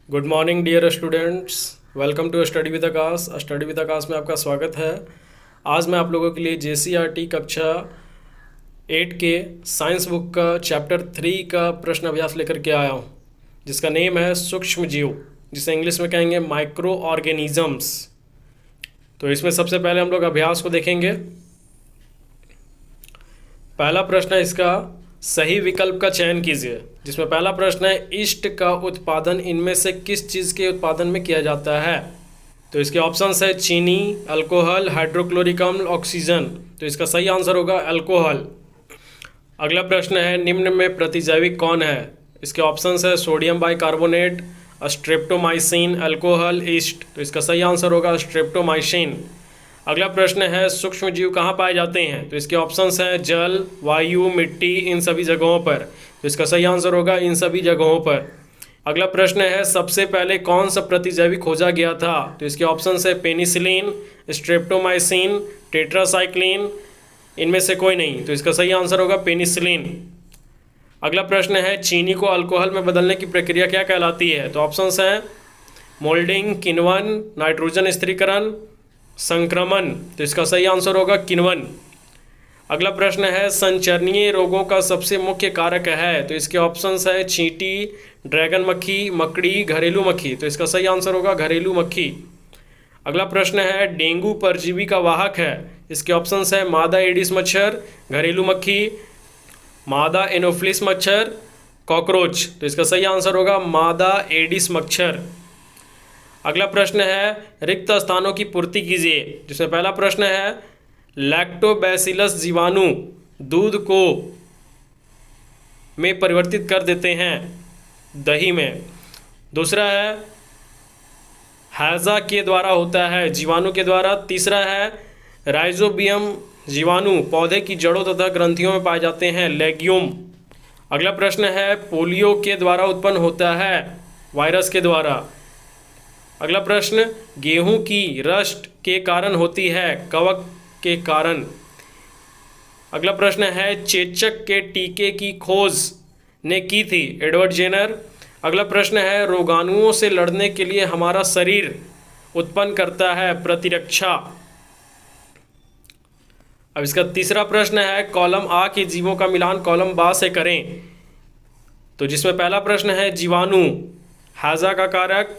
Good morning dear students, welcome to study with Aakash. Study with Aakash में आपका स्वागत है। आज मैं आप लोगों के लिए JCRT कक्षा 8 के साइंस बुक का चैप्टर 3 का प्रश्न अभ्यास लेकर के आया हूँ, जिसका नेम है सूक्ष्म जीव, जिसे इंग्लिश में कहेंगे माइक्रो ऑर्गेनिजम्स। तो इसमें सबसे पहले हम लोग अभ्यास को देखेंगे। पहला प्रश्न है इसका, सही विकल्प का चयन कीजिए। जिसमें पहला प्रश्न है, ईस्ट का उत्पादन इनमें से किस चीज़ के उत्पादन में किया जाता है? तो इसके ऑप्शंस है चीनी, अल्कोहल, हाइड्रोक्लोरिक अम्ल, ऑक्सीजन। तो इसका सही आंसर होगा अल्कोहल। अगला प्रश्न है, निम्न में प्रतिजैविक कौन है? इसके ऑप्शंस है sodium bicarbonate, streptomycin, alcohol, east. तो इसका सही आंसर होगा स्ट्रेप्टोमाइसिन। अगला प्रश्न है, सूक्ष्म जीव कहाँ पाए जाते हैं? तो इसके ऑप्शंस हैं जल, वायु, मिट्टी, इन सभी जगहों पर। तो इसका सही आंसर होगा इन सभी जगहों पर। अगला प्रश्न है, सबसे पहले कौन सा प्रतिजैवी खोजा गया था? तो इसके ऑप्शंस है पेनिसिलिन, स्ट्रेप्टोमाइसिन, टेट्रासाइक्लिन, इनमें से कोई नहीं। तो इसका सही आंसर होगा पेनिसिलिन। अगला प्रश्न है, चीनी को अल्कोहल में बदलने की प्रक्रिया क्या कहलाती है? तो ऑप्शंस हैं मोल्डिंग, किण्वन, नाइट्रोजन स्थिरीकरण, संक्रमण। तो इसका सही आंसर होगा किण्वन। अगला प्रश्न है, संचरणीय रोगों का सबसे मुख्य कारक है? तो इसके ऑप्शंस है चींटी, ड्रैगन मक्खी, मकड़ी, घरेलू मक्खी। तो इसका सही आंसर होगा घरेलू मक्खी। अगला प्रश्न है, डेंगू परजीवी का वाहक है? इसके ऑप्शंस है मादा एडिस मच्छर, घरेलू मक्खी, मादा एनोफ्लिस मच्छर, कॉकरोच। तो इसका सही आंसर होगा मादा एडिस मच्छर। अगला प्रश्न है, रिक्त स्थानों की पूर्ति कीजिए। जिसमें पहला प्रश्न है, लैक्टोबैसिलस जीवाणु दूध को में परिवर्तित कर देते हैं दही में। दूसरा है, हैजा के द्वारा होता है, जीवाणु के द्वारा। तीसरा है, राइजोबियम जीवाणु पौधे की जड़ों तथा ग्रंथियों में पाए जाते हैं, लेग्यूम। अगला प्रश्न है, पोलियो के द्वारा उत्पन्न होता है, वायरस के द्वारा। अगला प्रश्न, गेहूं की रस्ट के कारण होती है, कवक के कारण। अगला प्रश्न है, चेचक के टीके की खोज ने की थी, एडवर्ड जेनर। अगला प्रश्न है, रोगाणुओं से लड़ने के लिए हमारा शरीर उत्पन्न करता है प्रतिरक्षा। अब इसका तीसरा प्रश्न है, कॉलम आ के जीवों का मिलान कॉलम बा से करें। तो जिसमें पहला प्रश्न है जीवाणु, हैजा का कारक,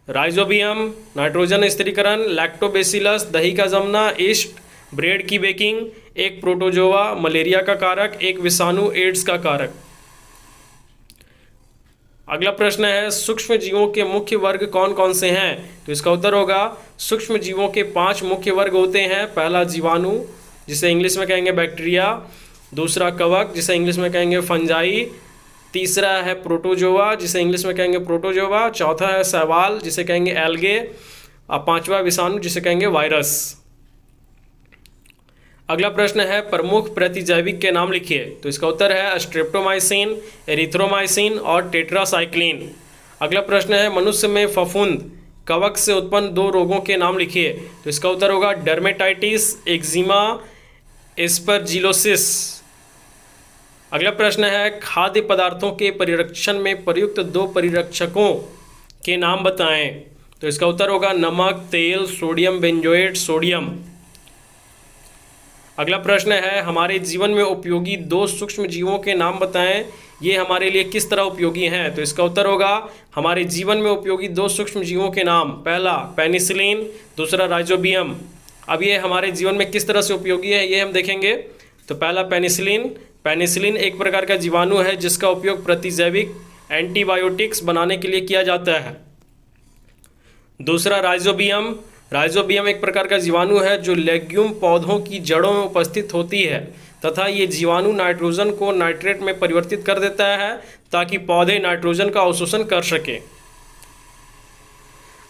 राइजोबियम, नाइट्रोजन स्थिरीकरण, लैक्टोबैसिलस, दही का जमना, ईस्ट, ब्रेड की बेकिंग, एक प्रोटोजोआ, मलेरिया का कारक, एक विषाणु, एड्स का कारक। अगला प्रश्न है, सूक्ष्म जीवों के मुख्य वर्ग कौन कौन से हैं? तो इसका उत्तर होगा, सूक्ष्म जीवों के 5 मुख्य वर्ग होते हैं। पहला जीवाणु, जिसे इंग्लिश में कहेंगे बैक्टीरिया। दूसरा कवक, जिसे इंग्लिश में कहेंगे फंजाई। तीसरा है प्रोटोजोआ, जिसे इंग्लिश में कहेंगे प्रोटोजोआ। चौथा है शैवाल, जिसे कहेंगे एल्गे। और पांचवा विषाणु, जिसे कहेंगे वायरस। अगला प्रश्न है, प्रमुख प्रतिजैविक के नाम लिखिए। तो इसका उत्तर है स्ट्रेप्टोमाइसिन, एरिथ्रोमाइसिन और टेट्रासाइक्लिन। अगला प्रश्न है, मनुष्य में फफूंद कवक से उत्पन्न 2 रोगों के नाम लिखिए। तो इसका उत्तर होगा डर्मेटाइटिस, एक्जिमा, एस्परजिलोसिस। अगला प्रश्न है, खाद्य पदार्थों के परिरक्षण में प्रयुक्त 2 परिरक्षकों के नाम बताएं। तो इसका उत्तर होगा नमक, तेल, सोडियम बेंजोएट, सोडियम। अगला प्रश्न है, हमारे जीवन में उपयोगी 2 सूक्ष्म जीवों के नाम बताएं, ये हमारे लिए किस तरह उपयोगी हैं? तो इसका उत्तर होगा, हमारे जीवन में उपयोगी 2 सूक्ष्म जीवों के नाम, पहला पेनिसिलिन, दूसरा राइजोबियम। अब ये हमारे जीवन में किस तरह से उपयोगी है, ये हम देखेंगे। तो पहला पेनिसिलिन, पेनिसिलिन एक प्रकार का जीवाणु है जिसका उपयोग प्रतिजैविक एंटीबायोटिक्स बनाने के लिए किया जाता है। दूसरा राइजोबियम, राइजोबियम एक प्रकार का जीवाणु है जो लेग्यूम पौधों की जड़ों में उपस्थित होती है तथा ये जीवाणु नाइट्रोजन को नाइट्रेट में परिवर्तित कर देता है ताकि पौधे नाइट्रोजन का अवशोषण कर सके।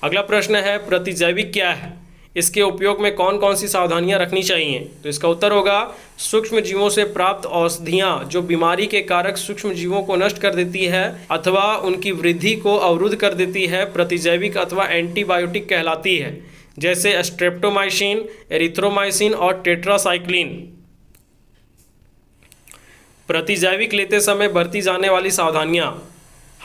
अगला प्रश्न है, प्रतिजैविक क्या है? इसके उपयोग में कौन कौन सी सावधानियां रखनी चाहिए? तो इसका उत्तर होगा, सूक्ष्म जीवों से प्राप्त औषधियां जो बीमारी के कारक सूक्ष्म जीवों को नष्ट कर देती है अथवा उनकी वृद्धि को अवरुद्ध कर देती है, प्रतिजैविक अथवा एंटीबायोटिक कहलाती है, जैसे स्ट्रेप्टोमाइसिन, एरिथ्रोमाइसिन और टेट्रासाइक्लिन। प्रतिजैविक लेते समय बरती जाने वाली सावधानियां,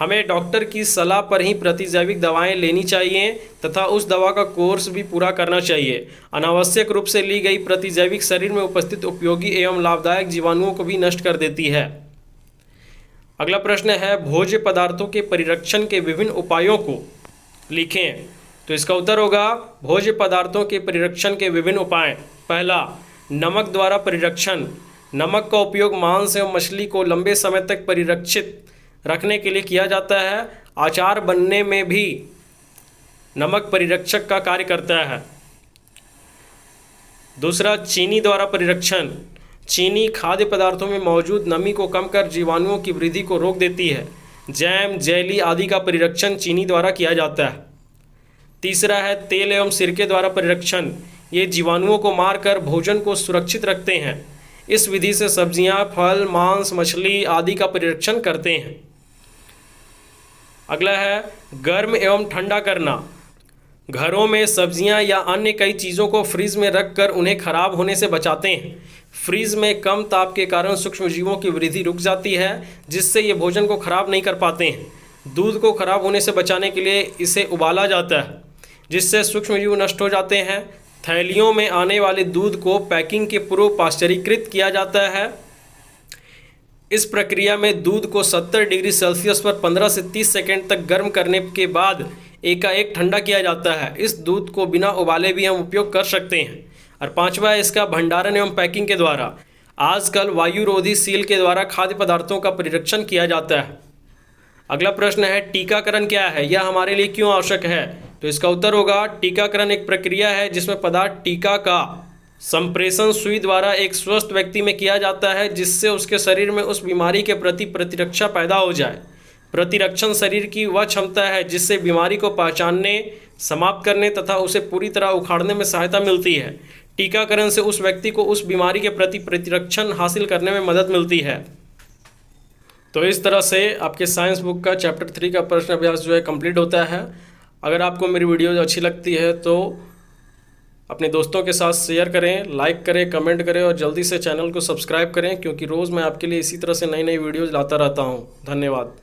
हमें डॉक्टर की सलाह पर ही प्रतिजैविक दवाएं लेनी चाहिए तथा उस दवा का कोर्स भी पूरा करना चाहिए। अनावश्यक रूप से ली गई प्रतिजैविक शरीर में उपस्थित उपयोगी एवं लाभदायक जीवाणुओं को भी नष्ट कर देती है। अगला प्रश्न है, भोज्य पदार्थों के परिरक्षण के विभिन्न उपायों को लिखें। तो इसका उत्तर होगा भोज्य पदार्थों के परिरक्षण के विभिन्न उपाय। पहला, नमक द्वारा परिरक्षण। नमक का उपयोग मांस एवं मछली को लंबे समय तक परिरक्षित रखने के लिए किया जाता है। अचार बनने में भी नमक परिरक्षक का कार्य करता है। दूसरा, चीनी द्वारा परिरक्षण। चीनी खाद्य पदार्थों में मौजूद नमी को कम कर जीवाणुओं की वृद्धि को रोक देती है। जैम, जेली आदि का परिरक्षण चीनी द्वारा किया जाता है। तीसरा है, तेल एवं सिरके द्वारा परिरक्षण। ये जीवाणुओं को मारकर भोजन को सुरक्षित रखते हैं। इस विधि से सब्जियां, फल, मांस, मछली आदि का परिरक्षण करते हैं। अगला है, गर्म एवं ठंडा करना। घरों में सब्जियां या अन्य कई चीज़ों को फ्रीज में रखकर उन्हें खराब होने से बचाते हैं। फ्रीज में कम ताप के कारण सूक्ष्मजीवों की वृद्धि रुक जाती है, जिससे ये भोजन को खराब नहीं कर पाते हैं। दूध को खराब होने से बचाने के लिए इसे उबाला जाता है, जिससे सूक्ष्मजीव नष्ट हो जाते हैं। थैलियों में आने वाले दूध को पैकिंग के पूर्व पाश्चरीकृत किया जाता है। इस प्रक्रिया में दूध को 70 डिग्री सेल्सियस पर 15 से 30 सेकेंड तक गर्म करने के बाद एकाएक ठंडा किया जाता है। इस दूध को बिना उबाले भी हम उपयोग कर सकते हैं। और पांचवा, इसका भंडारण एवं पैकिंग के द्वारा। आजकल वायुरोधी सील के द्वारा खाद्य पदार्थों का परिरक्षण किया जाता है। अगला प्रश्न है, टीकाकरण क्या है, यह हमारे लिए क्यों आवश्यक है? तो इसका उत्तर होगा, टीकाकरण एक प्रक्रिया है जिसमें पदार्थ टीका का संप्रेषण सुई द्वारा एक स्वस्थ व्यक्ति में किया जाता है, जिससे उसके शरीर में उस बीमारी के प्रति प्रतिरक्षा पैदा हो जाए। प्रतिरक्षण शरीर की वह क्षमता है जिससे बीमारी को पहचानने, समाप्त करने तथा उसे पूरी तरह उखाड़ने में सहायता मिलती है। टीकाकरण से उस व्यक्ति को उस बीमारी के प्रति प्रतिरक्षण हासिल करने में मदद मिलती है। तो इस तरह से आपके साइंस बुक का चैप्टर 3 का प्रश्न अभ्यास जो है कंप्लीट होता है। अगर आपको मेरी वीडियो अच्छी लगती है तो अपने दोस्तों के साथ शेयर करें, लाइक करें, कमेंट करें और जल्दी से चैनल को सब्सक्राइब करें, क्योंकि रोज़ मैं आपके लिए इसी तरह से नई नई वीडियोज़ लाता रहता हूँ। धन्यवाद।